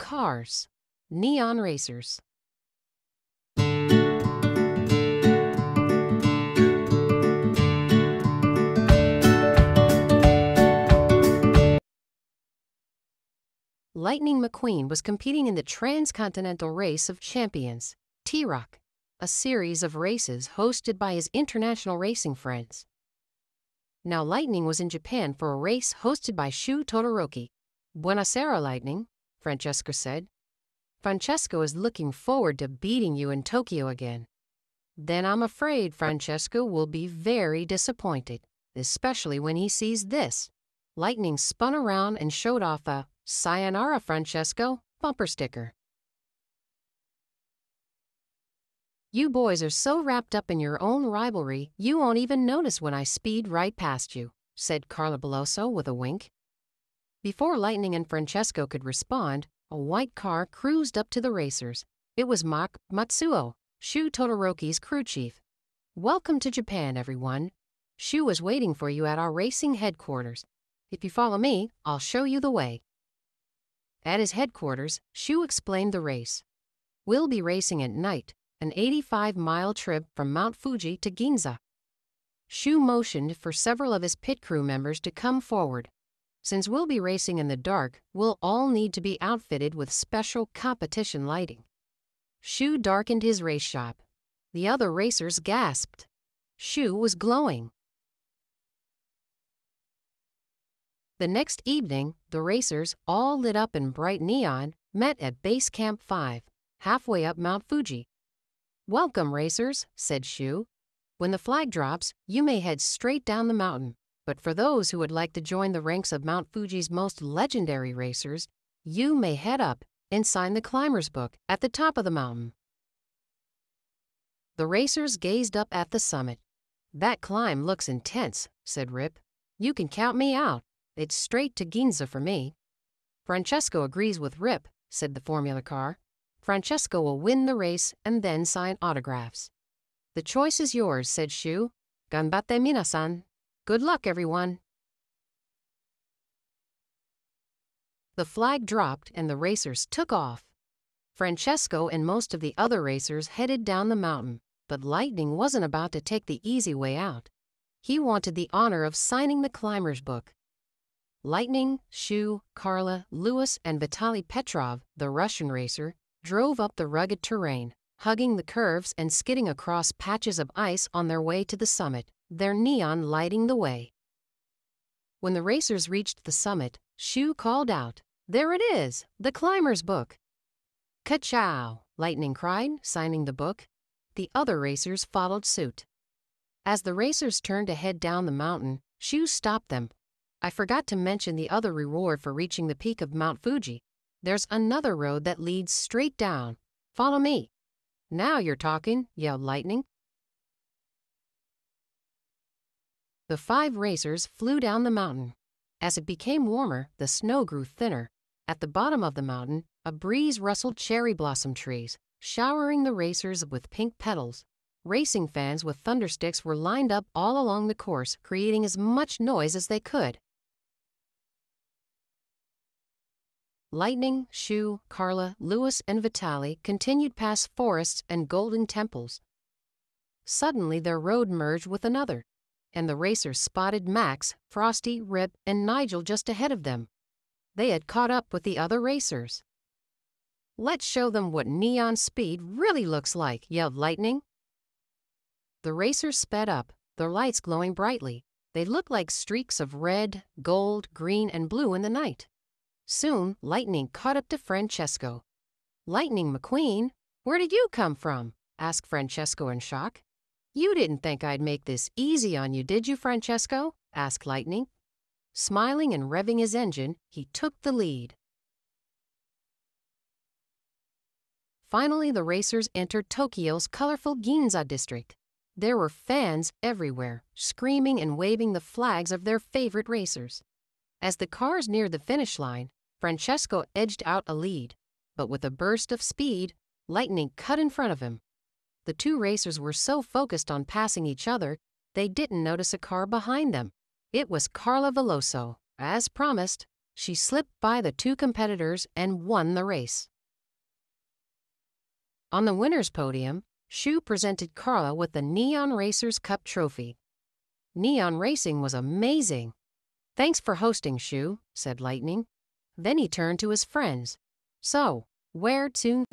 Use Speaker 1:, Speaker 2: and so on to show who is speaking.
Speaker 1: cars, neon racers. Lightning McQueen was competing in the Transcontinental Race of Champions, T-Rock, a series of races hosted by his international racing friends. Now Lightning was in Japan for a race hosted by Shu Todoroki. Buonasera, Lightning, Francesco said. Francesco is looking forward to beating you in Tokyo again. Then I'm afraid Francesco will be very disappointed, especially when he sees this. Lightning spun around and showed off a "Sayonara, Francesco" bumper sticker. You boys are so wrapped up in your own rivalry, you won't even notice when I speed right past you, said Carla Beloso with a wink. Before Lightning and Francesco could respond, a white car cruised up to the racers. It was Matsuo, Shu Todoroki's crew chief. Welcome to Japan, everyone. Shu is waiting for you at our racing headquarters. If you follow me, I'll show you the way. At his headquarters, Shu explained the race. We'll be racing at night, an 85-mile trip from Mount Fuji to Ginza. Shu motioned for several of his pit crew members to come forward. Since we'll be racing in the dark, we'll all need to be outfitted with special competition lighting. Shu darkened his race shop. The other racers gasped. Shu was glowing. The next evening, the racers, all lit up in bright neon, met at Base Camp 5, halfway up Mount Fuji. Welcome, racers, said Shu. When the flag drops, you may head straight down the mountain. But for those who would like to join the ranks of Mount Fuji's most legendary racers, you may head up and sign the climber's book at the top of the mountain. The racers gazed up at the summit. That climb looks intense, said Rip. You can count me out. It's straight to Ginza for me. Francesco agrees with Rip, said the Formula car. Francesco will win the race and then sign autographs. The choice is yours, said Shu. Ganbatte minasan. Good luck, everyone. The flag dropped and the racers took off. Francesco and most of the other racers headed down the mountain, but Lightning wasn't about to take the easy way out. He wanted the honor of signing the climber's book. Lightning, Shu, Carla, Louis, and Vitaly Petrov, the Russian racer, drove up the rugged terrain, hugging the curves and skidding across patches of ice on their way to the summit, their neon lighting the way. When the racers reached the summit, Shu called out, "There it is, the climber's book." "Ka-chow!" Lightning cried, signing the book. The other racers followed suit. As the racers turned to head down the mountain, Shu stopped them. "I forgot to mention the other reward for reaching the peak of Mount Fuji. There's another road that leads straight down. Follow me." "Now you're talking," yelled Lightning. The 5 racers flew down the mountain. As it became warmer, the snow grew thinner. At the bottom of the mountain, a breeze rustled cherry blossom trees, showering the racers with pink petals. Racing fans with thundersticks were lined up all along the course, creating as much noise as they could. Lightning, Shu, Carla, Louis, and Vitaly continued past forests and golden temples. Suddenly their road merged with another, and the racers spotted Max, Frosty, Rip, and Nigel just ahead of them. They had caught up with the other racers. "Let's show them what neon speed really looks like," yelled Lightning. The racers sped up, their lights glowing brightly. They looked like streaks of red, gold, green, and blue in the night. Soon, Lightning caught up to Francesco. "Lightning McQueen, where did you come from?" asked Francesco in shock. "You didn't think I'd make this easy on you, did you, Francesco?" asked Lightning. Smiling and revving his engine, he took the lead. Finally, the racers entered Tokyo's colorful Ginza district. There were fans everywhere, screaming and waving the flags of their favorite racers. As the cars neared the finish line, Francesco edged out a lead, but with a burst of speed, Lightning cut in front of him. The 2 racers were so focused on passing each other, they didn't notice a car behind them. It was Carla Veloso. As promised, She slipped by the two competitors and won the race. On the winner's podium, Shu presented Carla with the Neon Racers Cup trophy. Neon racing was amazing. "Thanks for hosting, Shu," said Lightning. Then he turned to his friends. "So, where to